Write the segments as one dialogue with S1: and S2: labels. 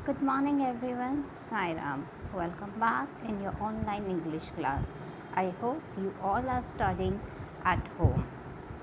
S1: Good morning everyone, Sairam. Welcome back in your online English class. I hope you all are studying at home.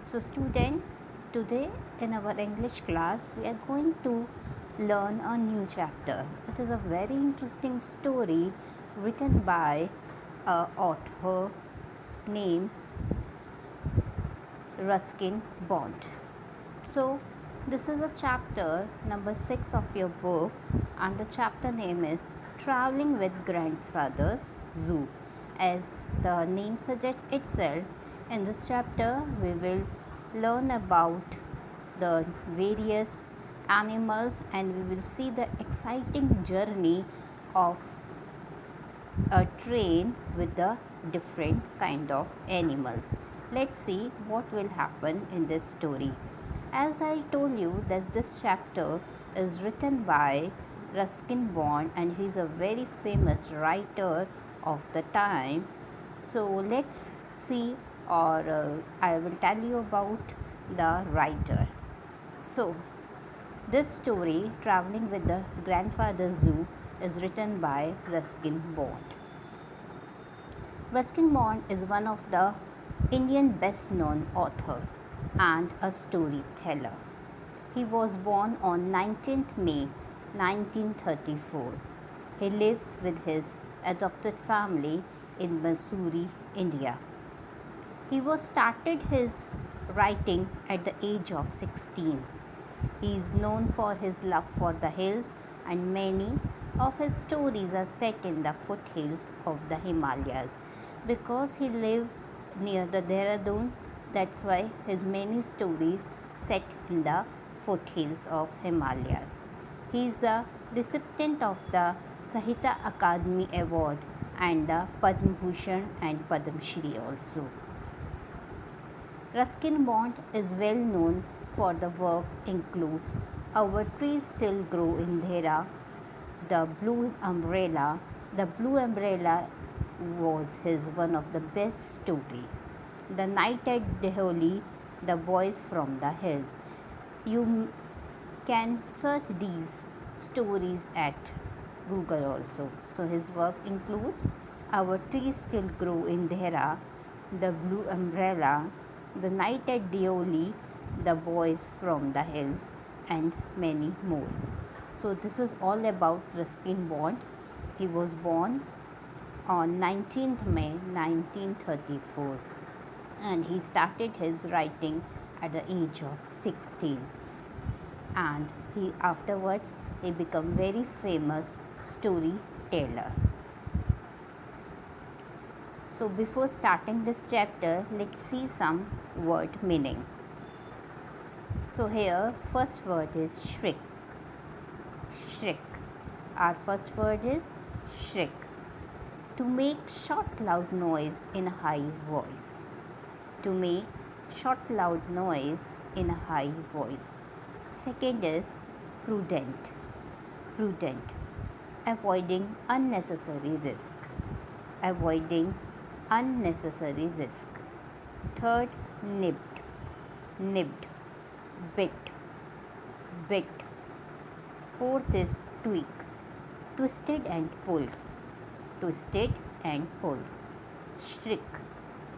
S1: So student, today in our English class we are going to learn a new chapter. It is a very interesting story written by an author named Ruskin Bond. So, this is a chapter number 6 of your book, and the chapter name is Traveling with Grandfather's Zoo. As the name suggests itself, in this chapter we will learn about the various animals and we will see the exciting journey of a train with the different kind of animals. Let's see what will happen in this story. As I told you that this chapter is written by Ruskin Bond and he's a very famous writer of the time. So let's see, or I will tell you about the writer. So this story, Traveling with the Grandfather Zoo, is written by Ruskin Bond. Ruskin Bond is one of the Indian best known author and a storyteller. He was born on 19th May 1934. He lives with his adopted family in Missouri, India. He was started his writing at the age of 16. He is known for his love for the hills and many of his stories are set in the foothills of the Himalayas. Because he lived near the Dehradun, that's why his many stories set in the foothills of Himalayas. He is the recipient of the Sahitya Akademi Award and the Padma Bhushan and Padma Shri also. Ruskin Bond is well known for the work includes Our Trees Still Grow in Dhera, The Blue Umbrella. The Blue Umbrella was his one of the best story. The Night at Deholi, The Boys from the Hills. You can search these stories at Google also. So his work includes Our Trees Still Grow in Dhera, The Blue Umbrella, The Night at Deoli, The Boys from the Hills, and many more. So this is all about Ruskin Bond. He was born on 19th May 1934 and he started his writing at the age of 16, and he afterwards he became very famous storyteller. So before starting this chapter, let's see some word meaning. So here first word is shriek. Shriek. Our first word is shriek. To make short loud noise in a high voice. To make short loud noise in a high voice. Second is prudent. Prudent. Avoiding unnecessary risk. Avoiding unnecessary risk. Third, nibbed. Nibbed. Bit. Bit. Fourth is tweak. Twisted and pulled. Twisted and pulled. Shriek.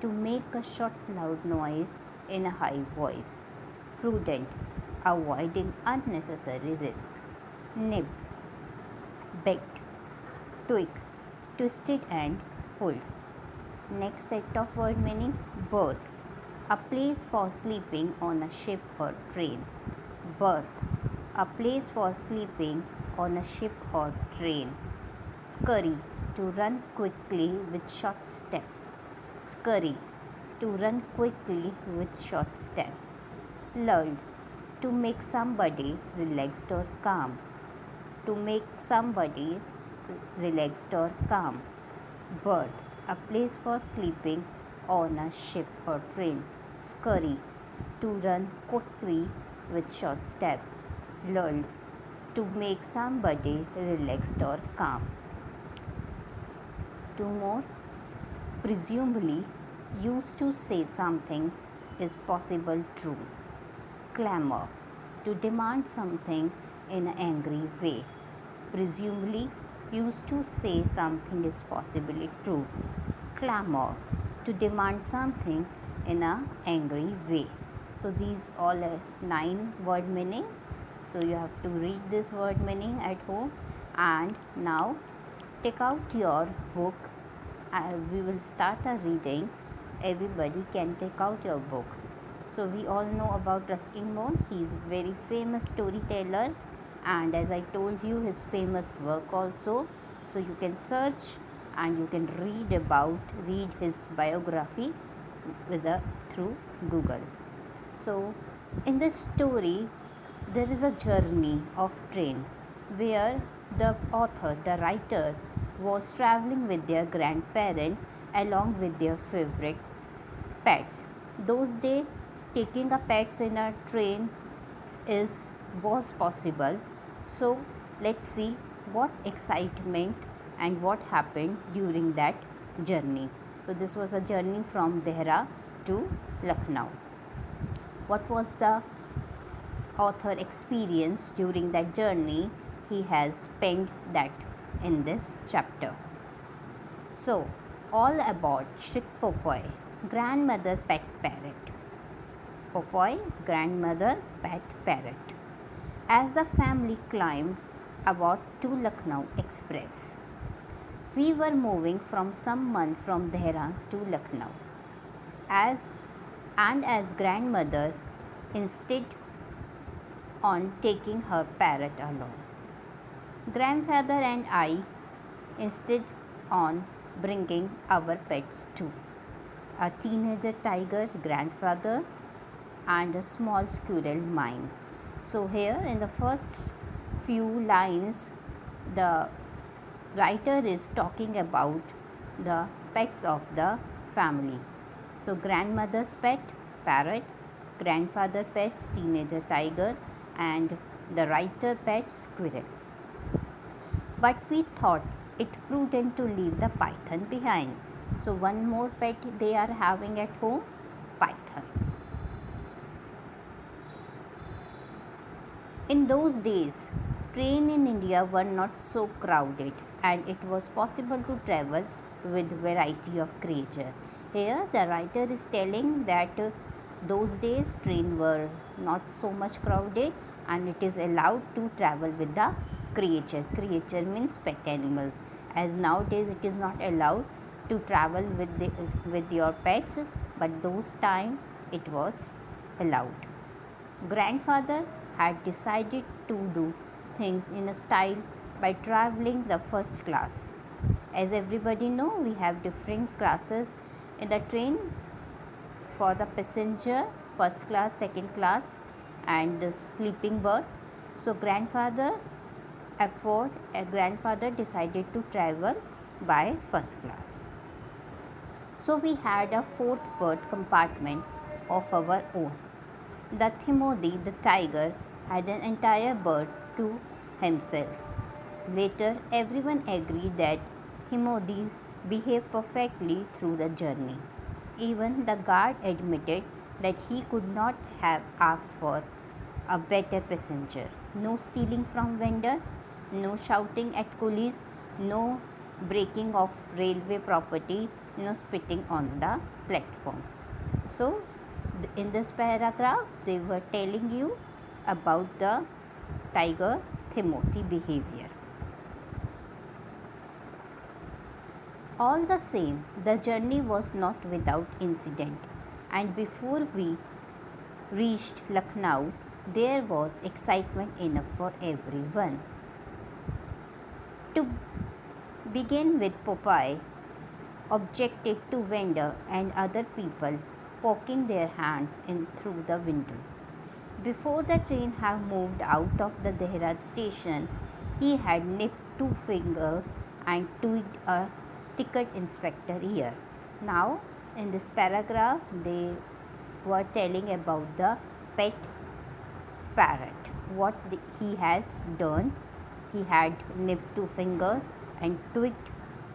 S1: To make a short loud noise in a high voice. Prudent. Avoiding unnecessary risk. Nib. Bit. Tweak. Twisted and pulled. Next set of word meanings. Berth. A place for sleeping on a ship or train. Berth. A place for sleeping on a ship or train. Scurry. To run quickly with short steps. Scurry. To run quickly with short steps. Lulled. To make somebody relaxed or calm. To make somebody relaxed or calm. Berth. A place for sleeping on a ship or train. Scurry. To run quickly with short steps. Lulled. To make somebody relaxed or calm. Two more. Presumably used to say something is possible true. Clamor. To demand something in an angry way. presumably used to say something is possibly true. Clamor, to demand something in an angry way. So these all are 9 word meaning. So you have to read this word meaning at home. And now take out your book. We will start a reading. Everybody can take out your book. So we all know about Ruskin Bond. He is very famous storyteller, and as I told you, his famous work also. So you can search and you can read his biography through Google. So in this story, there is a journey of train where the author, the writer, was traveling with their grandparents along with their favorite pets. Those days, taking a pets in a train was possible. So let's see what excitement and what happened during that journey. So this was a journey from Dehra to Lucknow. What was the author experience during that journey? He has penned that in this chapter. So, all about Shriek Popoy, grandmother pet parrot. Popoy, grandmother pet parrot. As the family climbed about to Lucknow Express, we were moving from some month from Dehra to Lucknow. As grandmother insisted on taking her parrot along. Grandfather and I insisted on bringing our pets too. A teenager tiger, grandfather, and a small squirrel, mine. So here in the first few lines, the writer is talking about the pets of the family. So grandmother's pet, parrot, grandfather pets, teenager tiger, and the writer pet, squirrel. But we thought it prudent to leave the python behind. So one more pet they are having at home, python. In those days, trains in India were not so crowded and it was possible to travel with variety of creature. Here the writer is telling that those days trains were not so much crowded and it is allowed to travel with the creature. Creature means pet animals. As nowadays it is not allowed to travel with your pets, but those time it was allowed. Grandfather had decided to do things in a style by traveling the first class. As everybody know, we have different classes in the train for the passenger, first class, second class, and the sleeping berth. So grandfather decided to travel by first class. So we had a fourth berth compartment of our own. The Timothy, the tiger, had an entire berth to himself. Later, everyone agreed that Timothy behaved perfectly through the journey. Even the guard admitted that he could not have asked for a better passenger. No stealing from vendor, no shouting at coolies, no breaking of railway property, no spitting on the platform. So, in this paragraph, they were telling you about the tiger Timothy behavior. All the same, the journey was not without incident, and before we reached Lucknow, there was excitement enough for everyone. To begin with, Popeye objected to vendor and other people poking their hands in through the window. Before the train had moved out of the Dehra station, he had nipped 2 fingers and tweaked a ticket inspector ear. Now, in this paragraph, they were telling about the pet parrot. What he has done, he had nipped 2 fingers and tweaked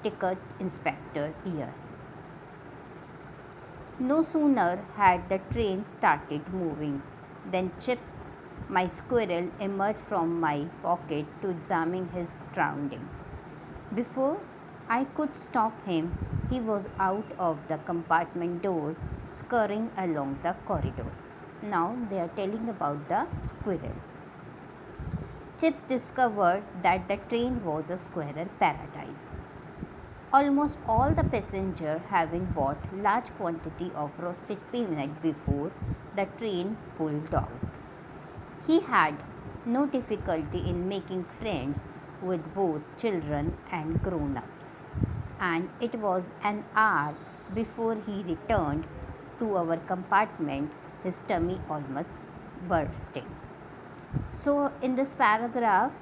S1: ticket inspector ear. No sooner had the train started moving than Chips My squirrel emerged from my pocket to examine his surroundings. Before I could stop him, he was out of the compartment door, scurrying along the corridor. Now they are telling about the squirrel. Chips discovered that the train was a squirrel paradise. Almost all the passengers having bought large quantity of roasted peanut before the train pulled out. He had no difficulty in making friends with both children and grown-ups, and it was an hour before he returned to our compartment, his tummy almost bursting. So, in this paragraph,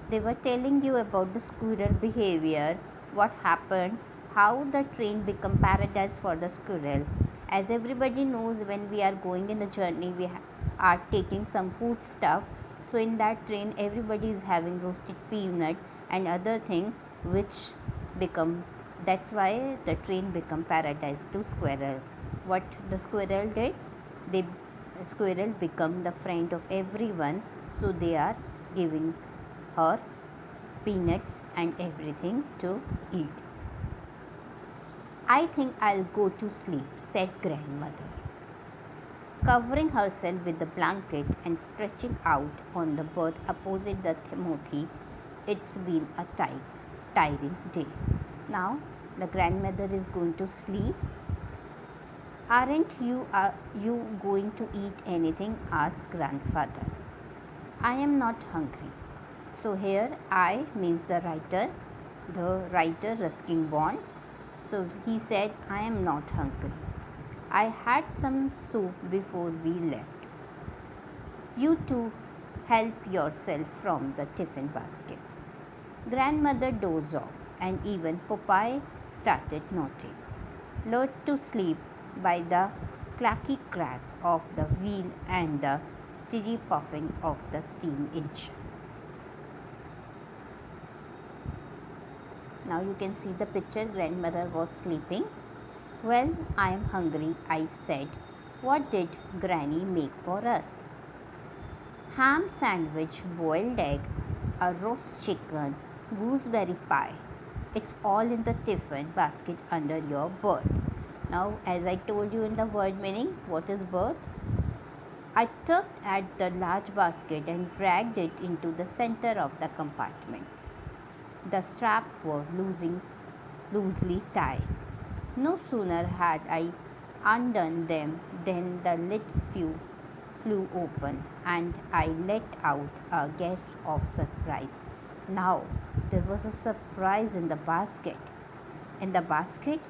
S1: they were telling you about the squirrel behavior, what happened, how the train become paradise for the squirrel. As everybody knows, when we are going in a journey, we are taking some food stuff. So in that train, everybody is having roasted peanut and other thing, which become, that's why the train become paradise to squirrel. What the squirrel did, they squirrel become the friend of everyone, so they are giving her peanuts and everything to eat. I think I'll go to sleep, said grandmother, covering herself with the blanket and stretching out on the berth opposite the Timothy. It's been a tiring day. Now the grandmother is going to sleep. Aren't you going to eat anything? Asked grandfather. I am not hungry. So here I means the writer Ruskin Bond. So he said, I am not hungry. I had some soup before we left. You too help yourself from the tiffin basket. Grandmother dozed off, and even Popeye started nodding, lulled to sleep by the clacky crack of the wheel and the steady puffing of the steam engine. Now you can see the picture. Grandmother was sleeping. Well, I am hungry, I said. What did Granny make for us? Ham sandwich, boiled egg, a roast chicken, gooseberry pie. It's all in the tiffin basket under your berth. Now, as I told you in the word meaning, what is berth? I tugged at the large basket and dragged it into the center of the compartment. The straps were loosely tied. No sooner had I undone them than the lid flew open, and I let out a gasp of surprise. Now there was a surprise in the basket. In the basket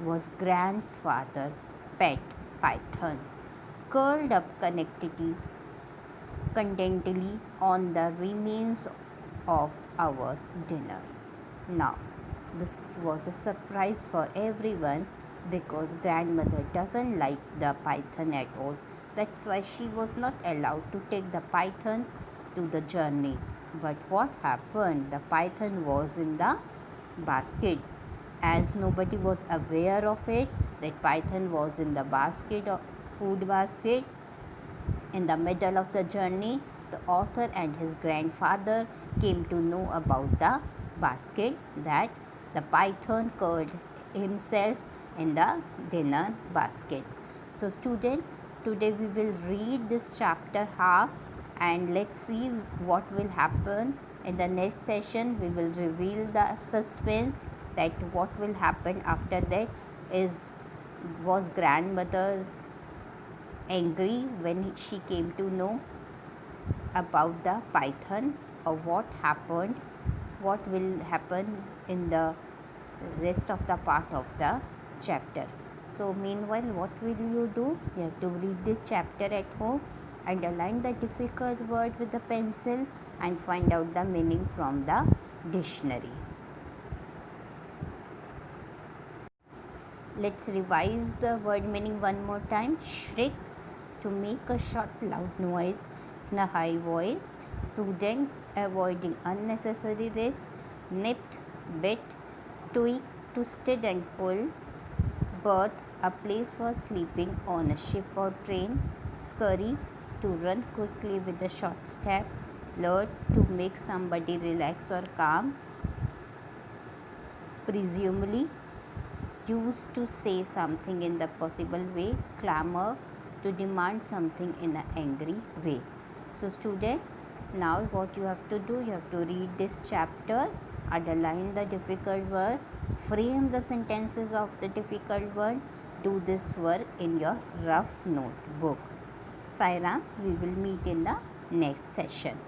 S1: was grandfather's pet python, curled up contentedly on the remains of our dinner. Now, this was a surprise for everyone because grandmother doesn't like the python at all. That's why she was not allowed to take the python to the journey. But what happened? The python was in the basket. As nobody was aware of it, that python was in the basket, food basket. In the middle of the journey, the author and his grandfather came to know about the basket, that the python curled himself in the dinner basket. So student, today we will read this chapter half, and let's see what will happen. In the next session we will reveal the suspense, that what will happen after that. Was grandmother angry when she came to know about the python, or what happened, what will happen in the rest of the part of the chapter. So meanwhile, what will you do? You have to read this chapter at home, underline the difficult word with the pencil, and find out the meaning from the dictionary. Let's revise the word meaning one more time. Shriek, to make a short loud noise in a high voice. Prudent, avoiding unnecessary risks. Nipped, bit. Tweak, twisted and pull. Berth, a place for sleeping on a ship or train. Scurry, to run quickly with a short step, alert to make somebody relax or calm, presumably used to say something in the possible way, clamor to demand something in an angry way. So student, now what you have to do, you have to read this chapter, underline the difficult word, frame the sentences of the difficult word, do this work in your rough notebook. Sairam, we will meet in the next session.